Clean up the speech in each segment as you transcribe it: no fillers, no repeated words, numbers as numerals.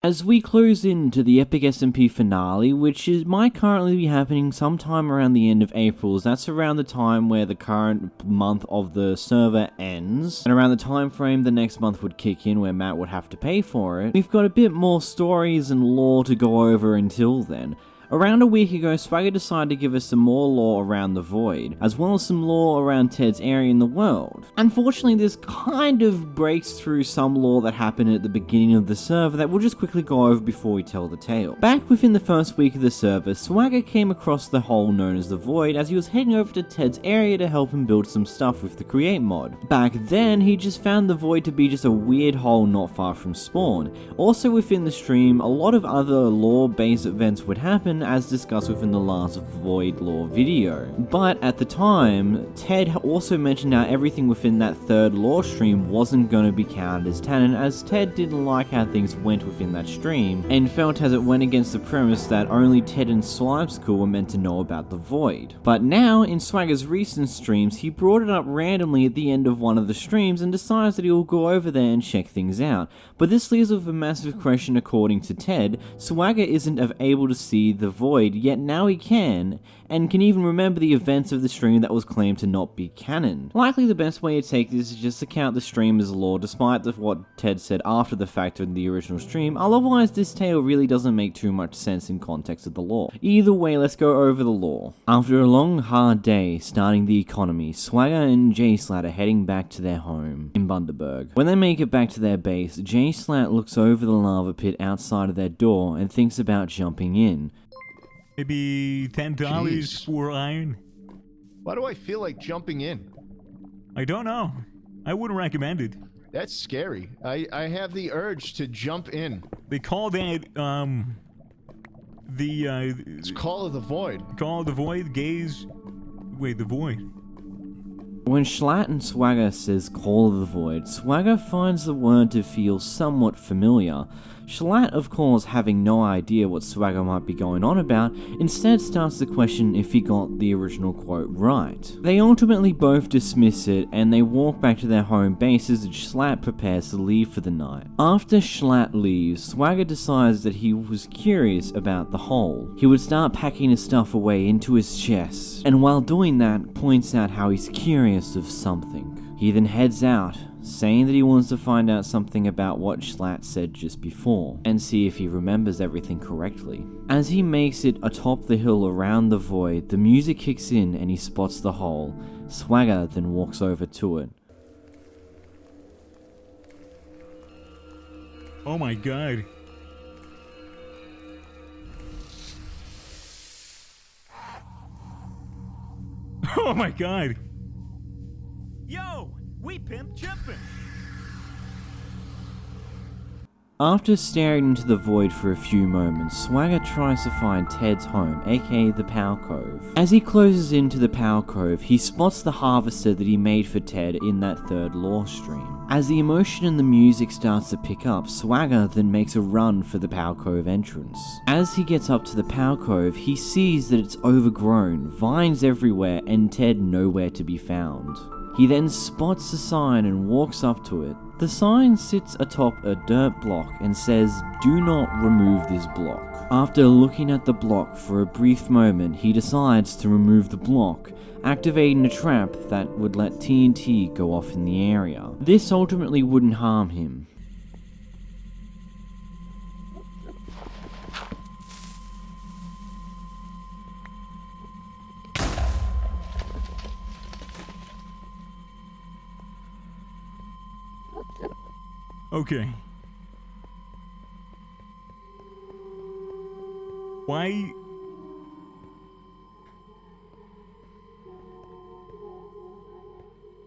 As we close into the epic SMP finale, might currently be happening sometime around the end of April, as that's around the time where the current month of the server ends, and around the time frame the next month would kick in where Matt would have to pay for it, we've got a bit more stories and lore to go over until then. Around a week ago, Swagger decided to give us some more lore around the Void, as well as some lore around Ted's area in the world. Unfortunately, this kind of breaks through some lore that happened at the beginning of the server that we'll just quickly go over before we tell the tale. Back within the first week of the server, Swagger came across the hole known as the Void as he was heading over to Ted's area to help him build some stuff with the Create mod. Back then, he just found the Void to be just a weird hole not far from spawn. Also within the stream, a lot of other lore-based events would happen as discussed within the last Void lore video. But at the time, Ted also mentioned how everything within that third lore stream wasn't going to be counted as canon, as Ted didn't like how things went within that stream, and felt as it went against the premise that only Ted and Slime School were meant to know about the Void. But now, in Swagger's recent streams, he brought it up randomly at the end of one of the streams and decides that he will go over there and check things out. But this leaves with a massive question according to Ted. Swagger isn't able to see the Void, yet now he can, and can even remember the events of the stream that was claimed to not be canon. Likely the best way to take this is just to count the stream as lore, despite what Ted said after the fact in the original stream, otherwise this tale really doesn't make too much sense in context of the lore. Either way, let's go over the lore. After a long, hard day starting the economy, Swagger and J-Slat are heading back to their home in Bundaberg. When they make it back to their base, J-Slat looks over the lava pit outside of their door and thinks about jumping in. Maybe $10 for iron? Why do I feel like jumping in? I don't know. I wouldn't recommend it. That's scary. I have the urge to jump in. They call that, It's Call of the Void. Call of the Void, gaze... Wait, the Void. When Schlatt and Swagger says Call of the Void, Swagger finds the word to feel somewhat familiar. Schlatt, of course, having no idea what Swagger might be going on about, instead starts to question if he got the original quote right. They ultimately both dismiss it, and they walk back to their home base as Schlatt prepares to leave for the night. After Schlatt leaves, Swagger decides that he was curious about the hole. He would start packing his stuff away into his chest, and while doing that, points out how he's curious of something. He then heads out, saying that he wants to find out something about what Schlatt said just before, and see if he remembers everything correctly. As he makes it atop the hill around the Void, the music kicks in and he spots the hole. Swagger then walks over to it. Oh my god. Oh my god. Yo, we pimp jumping. After staring into the Void for a few moments, Swagger tries to find Ted's home, aka the Power Cove. As he closes into the Power Cove, he spots the harvester that he made for Ted in that third lore stream. As the emotion and the music starts to pick up, Swagger then makes a run for the Power Cove entrance. As he gets up to the Power Cove, he sees that it's overgrown, vines everywhere, and Ted nowhere to be found. He then spots the sign and walks up to it. The sign sits atop a dirt block and says, "Do not remove this block." After looking at the block for a brief moment, he decides to remove the block, activating a trap that would let TNT go off in the area. This ultimately wouldn't harm him. Okay. Why?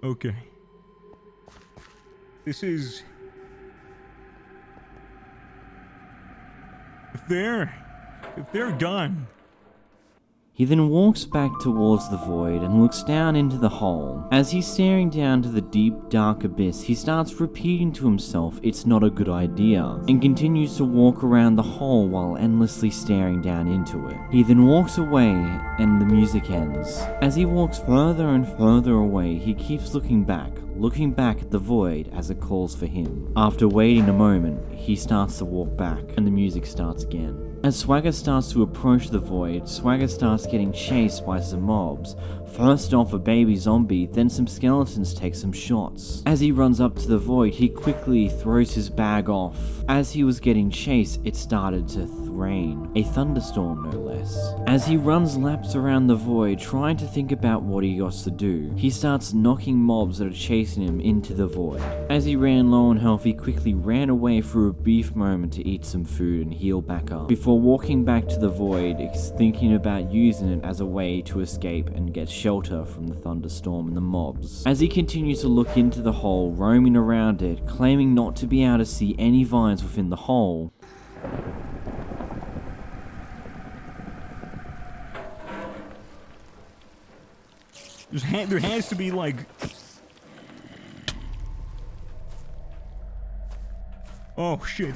Okay. This is... If they're done, He then walks back towards the void and looks down into the hole. As he's staring down to the deep, dark abyss, he starts repeating to himself it's not a good idea, and continues to walk around the hole while endlessly staring down into it. He then walks away and the music ends. As he walks further and further away, he keeps looking back at the void as it calls for him. After waiting a moment, he starts to walk back and the music starts again. As Swagger starts to approach the void, Swagger starts getting chased by some mobs. First off a baby zombie, then some skeletons take some shots. As he runs up to the void, he quickly throws his bag off. As he was getting chased, it started to rain. A thunderstorm, no less. As he runs laps around the void, trying to think about what he got to do, he starts knocking mobs that are chasing him into the void. As he ran low on health, he quickly ran away for a brief moment to eat some food and heal back up, before walking back to the void, thinking about using it as a way to escape and get shelter from the thunderstorm and the mobs. As he continues to look into the hole, roaming around it, claiming not to be able to see any vines within the hole, There has to be like... Oh shit.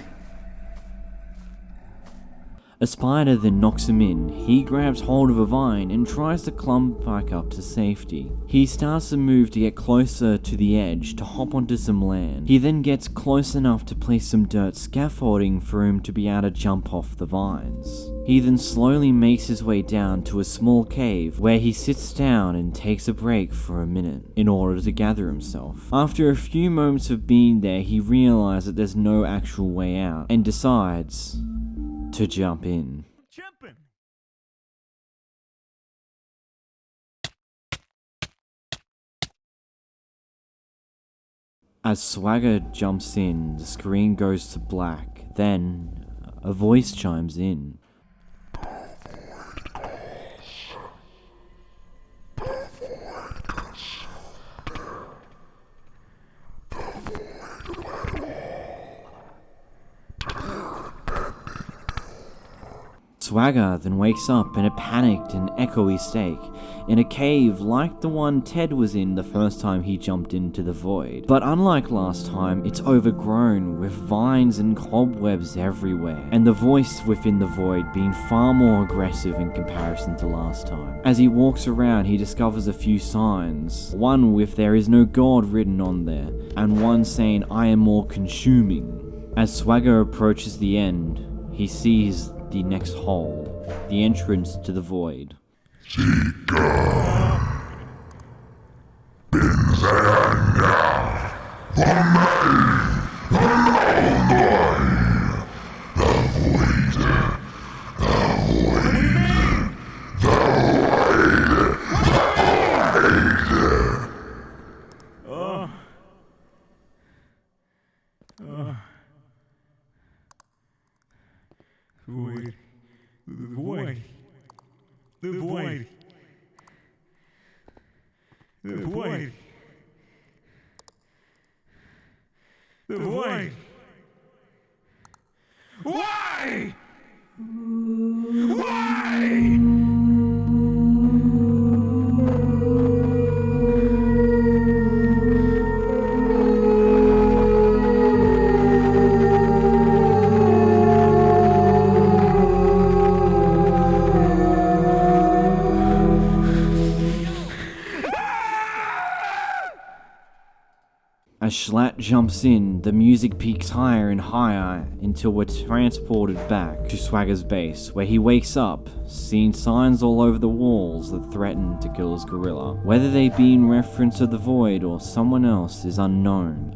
a spider then knocks him in. He grabs hold of a vine and tries to climb back up to safety. He starts to move to get closer to the edge to hop onto some land. He then gets close enough to place some dirt scaffolding for him to be able to jump off the vines. He then slowly makes his way down to a small cave where he sits down and takes a break for a minute in order to gather himself. After a few moments of being there, he realizes that there's no actual way out and decides to jump in. Jumping. As Swagger jumps in, the screen goes to black. Then, a voice chimes in. Swagger then wakes up in a panicked and echoey state, in a cave like the one Ted was in the first time he jumped into the void. But unlike last time, it's overgrown with vines and cobwebs everywhere, and the voice within the void being far more aggressive in comparison to last time. As he walks around, he discovers a few signs, one with "there is no God" written on there, and one saying "I am more consuming." As Swagger approaches the end, he sees the next hole, the entrance to the void. Void. The void. The void. The void. The void. Why? Why? As Schlatt jumps in, the music peaks higher and higher until we're transported back to Swagger's base, where he wakes up, seeing signs all over the walls that threaten to kill his gorilla. Whether they be in reference to the void or someone else is unknown.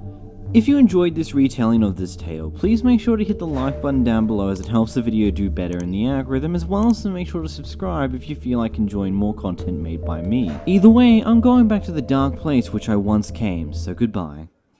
If you enjoyed this retelling of this tale, please make sure to hit the like button down below as it helps the video do better in the algorithm, as well as to make sure to subscribe if you feel like enjoying more content made by me. Either way, I'm going back to the dark place which I once came, so goodbye.